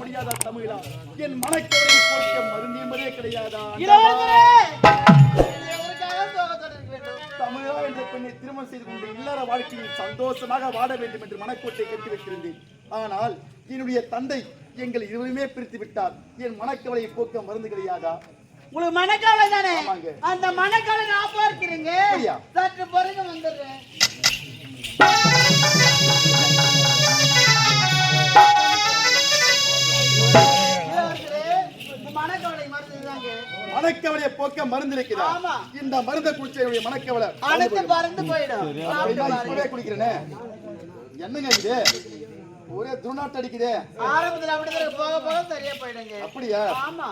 முடியாதா தமிழா? என் மனக்கவலை போக்க மருந்தியமதே கிடையாதா? தமிழா என்ற பெண்ணை திருமணம் செய்து கொண்டு இல்லற வாழ்க்கையில் சந்தோஷமாக வாழ வேண்டும் என்று மனக்கோட்டை கட்டி வைத்திருந்தேன். ஆனால் என்னுடைய தந்தை எங்கள் இருவருமே பிரித்து விட்டார். என் மனக்கவலையை போக்க மருந்து கிடையாதா? உங்களுக்கு மனக்கவலை தானே? அந்த மனக்கவலை நான் பார்க்கிறேங்க. சற்று பிறகு வந்துடுறேன். மனக்கவலையை போக்க மருந்து இருக்கிறதா? இந்த மருந்தை குடிச்ச மனக்கவலை அடுத்து பறந்து போயிடும். குடிக்கிறேனே என்னங்க இது? ஒரே துர்நாற்றம் அடிக்குதே. ஆரம்பத்துல அப்படிதான் போக போக சரியா போயிடுங்க. அப்படியா? ஆமா.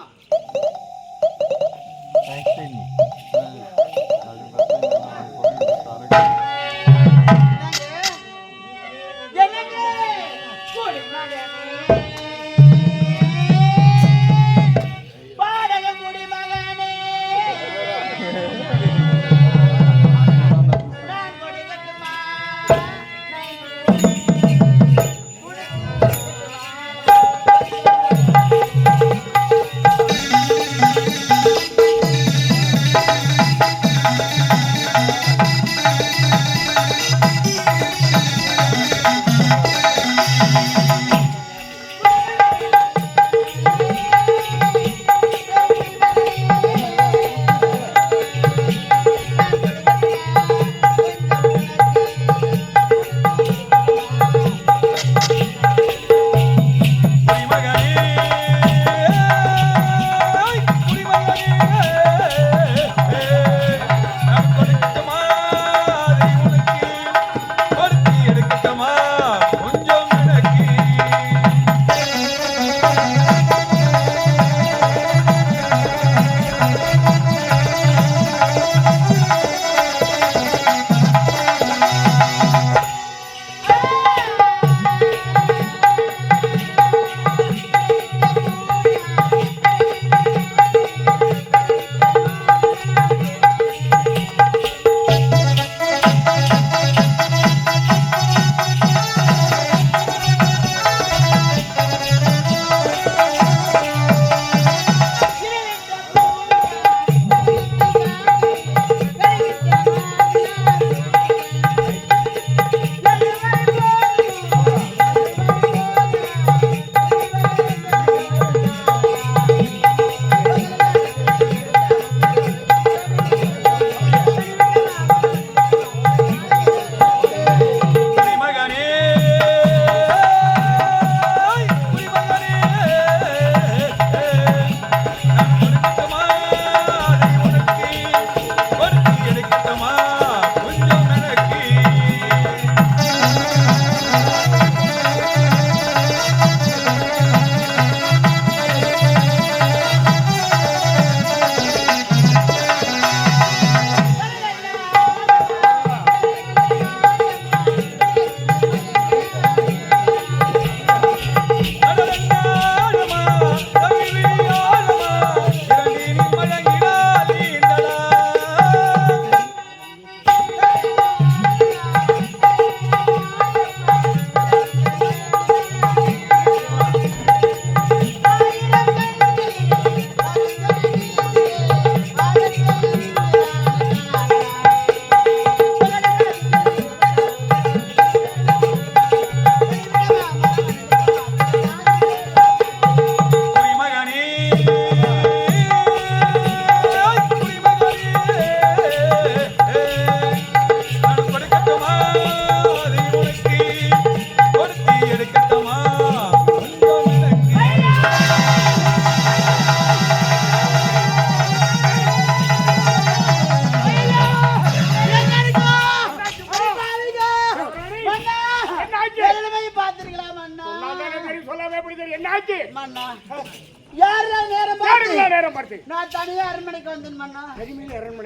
நான் தனியா அரண்மனைக்கு வந்தேன் மன்னா.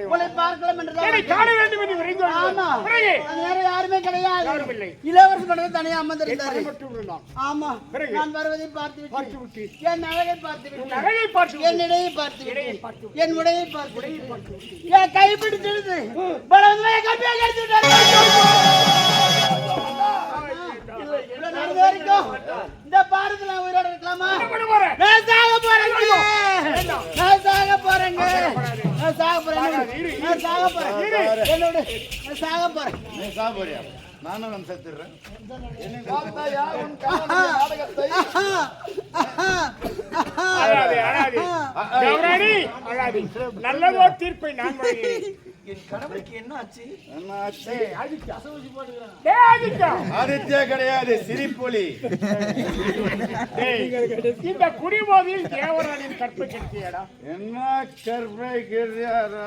உங்களை பார்க்கலாம் என்று யாருமே கிடையாது. இளவரசர் மட்டும் தனியா அமர்ந்திருந்தார். ஆமா, நான் வருவதை பார்த்து என் அழகை பார்த்து என் இடையை பார்த்து என் உடையை பார்த்து என் கைப்பிடிச்சிருது இந்த பாரதில் உயிரோட இருக்கலாமா? நான் சாக போறேன். என்னோட நான் சாக போறேன். நீ சாப்பிடுறியா? நானும் வந்து செத்துறேன். என்ன பார்த்தாயா உன் கணவனுடைய நாடகத்தை? நல்லதோ தீர்ப்பை நான் வழங்குகிறேன். என் கணவனுக்கு என்ன ஆச்சு? ஆதித்யா கிடையாது, சிரிப்பொலி. இந்த குடிபோதையில் தேவராணியின் கற்பை கெடுத்தியடா. என்ன கற்பை கெடுத்தியாரா?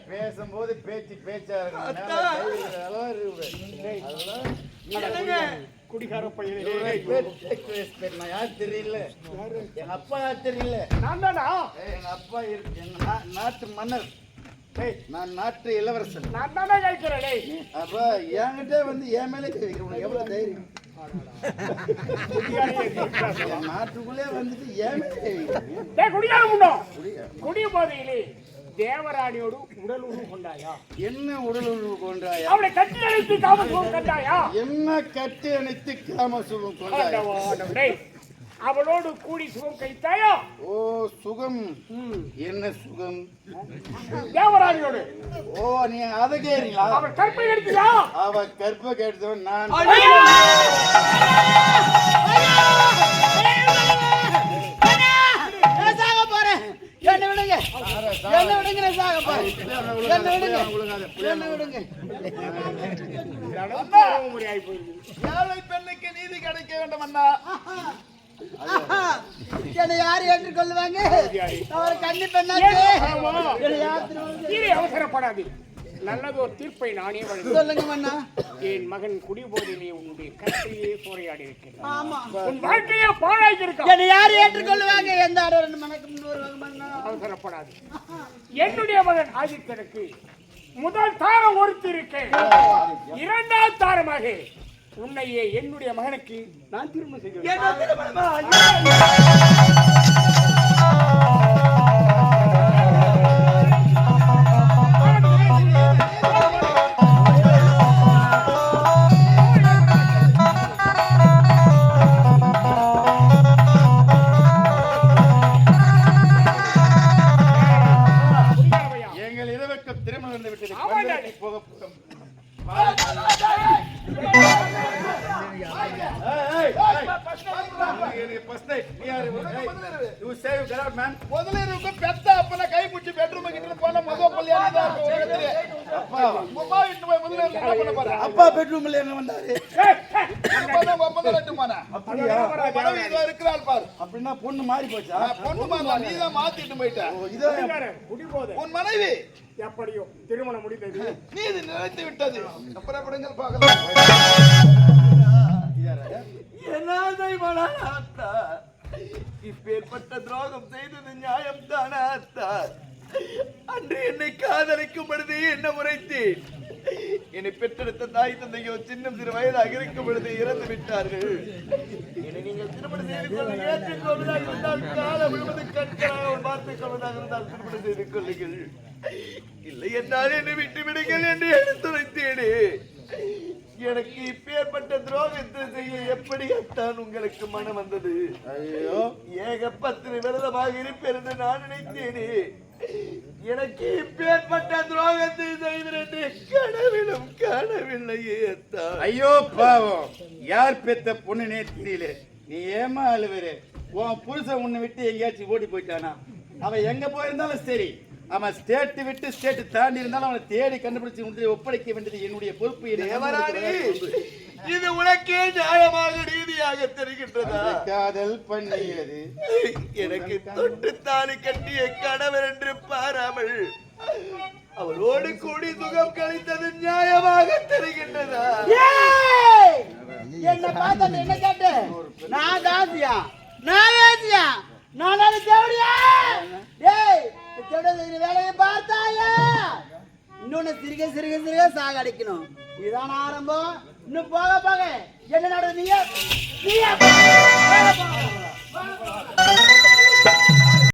பேசும்போது பேச்சா குடிகார பையன் யார் தெரியல, எங்க அப்பா யார் தெரியல. நான் தானா? எங்க அப்பா நாட்டு மன்னர், நான் நாட்டு இளவரசன். நான் தானே கேட்கிறேன். அப்ப என்கிட்ட வந்து என் மேலே கேட்கிறேன். எவ்வளவு தைரியம்? நாட்டுக்குள்ளே வந்துட்டு ஏன் குடிய போதையிலே தேவராணியோடு உடல் உறவு கொண்டாயா? என்ன உடல் உறவு கொண்டாயா? அவளை கட்டி அணைத்து காமசுகம் கண்டாயா? என்ன கட்டி அணைத்து காமசுகம் கொண்டாயா? அவளோடு கூடி சுகம் கைத்தாயா? ஓ சுகம், என்ன சுகம்? தேவராணியோடு. ஓ நீ அதை கேறீங்களா? அவள் கற்பை எடுத்தியா? அவ கற்பை கேட்டவன் நான். சாக போறேன். என்ன விடுங்க, என்ன விடுங்க, நான் சாக போறேன். என்ன விடுங்க, என்ன விடுங்க. ஏழை பெண்ணுக்கு நீதி கிடைக்க வேண்டும் அண்ணா. என்னை யாரு ஏற்றுக்கொள்ளுவாங்க? அவர் கன்னி பெண்ணாச்சு. அவசரப்படாது. நல்லது ஒரு தீர்ப்பை நானே வழங்க. சொல்லுங்க மன்னா. என் மகன் குடிபோதையிலே உன்னுடைய கற்பையே சூறையாடி இருக்கிறான். ஆமா, உன் வாழ்க்கையே பாழாகி இருக்க. என்னை யாரு ஏற்றுக்கொள்ளுவாங்க? எந்த ஆடவர் மனக்கு முன் வருவாங்க மன்னா? அவசரப்படாது. என்னுடைய மகன் ஆதித்தனுக்கு முதல் தாரம் ஒருத்தி இருக்கேன். இரண்டாவது தாரமாக உன்னையே என்னுடைய மகனுக்கு நான் திருமணம் செய்கிறேன். எங்கள் இரவுக்கு திருமணம் வந்து விட்டது. போக பெத்த அப்பன கை பிடிச்சி பெட்ரூம் கிட்ட போன முதல் கல்யாணம் அப்பா பெட்ரூம்ல என்ன வந்தாரு? இருக்கிறாள் பாரு. அப்படின்னா பொண்ணு மாறி போச்சா? பொண்ணு மாறா, நீ தான் மாத்திட்டு போயிட்ட. உன் மனைவி எப்படியோ திருமணம் முடிந்தது, நீதி நிலைத்து விட்டது. அப்புறம் எப்படிங்கள் பார்க்கலாம். இப்பேற்பட்ட துரோகம் செய்தது நியாயம் தானா அத்தா? அன்று என்னை காதலிக்கும் பொழுது என்ன முறைத்தேன். என்னை பெற்றெடுத்த தாய் தந்தையோ சின்னம் சிறு வயதாக இருக்கும் பொழுது இறந்து விட்டார்கள். என்னை நீங்கள் திருமணம் செய்து கொள்ள ஏற்றுக்கொள்வதாக இருந்தால் காலம் முழுவது கண்களாக பார்த்துக் கொள்வதாக இருந்தால் திருமணம் செய்து கொள்ளுங்கள். இல்லை என்றால் என்னை விட்டு விடுங்கள் என்று எடுத்துரைத்தேனே. எனக்கு இப்பேற்பட்ட துரோகத்தை செய்ய எப்படித்தான் உங்களுக்கு மனம் வந்தது? ஐயோ, ஏகப்பத்திரி விரதமாக இருப்பேன் என்று நான் நினைத்தேனே. எனக்கு இப்பேற்பட்ட துரோகத்தை செய்து கனவிலும் காணவில்லையே. ஐயோ பாவம், யார் பெத்த பொண்ணுனே தெரியல. நீ ஏமா அழுவுற? உன் புருஷன் உன்னை விட்டு எங்கேயாச்சும் ஓடி போயிட்டானா? அவன் எங்க போயிருந்தாலும் சரி, அவன் ஸ்டேட் விட்டு ஸ்டேட் தாண்டி இருந்தாலும் அவனை தேடி கண்டுபிடிச்சு உன்னை ஒப்படைக்க வேண்டியது என்னுடைய பொறுப்பு. இது உனக்கே நியாயமாக நீதியாக தெரிகின்றதா? காதல் பண்ணியது எனக்கு தொட்டு தாலி கட்டிய கணவர் என்று பாராமல் அவளோடு கூடி சுகம் கழித்தது நியாயமாக தெரிகின்றதா? என்ன பார்த்த என்ன கேட்ட? நான் தாசியா, நான் வேசியா, நான் தேவடியா? டேய், வேலையை பார்த்தாயா? இன்னொன்னு சிறுக சிறுக சிறுக சாகடிக்கணும். இதுதான் ஆரம்பம். இன்னும் போக போக என்ன நடந்தீங்க?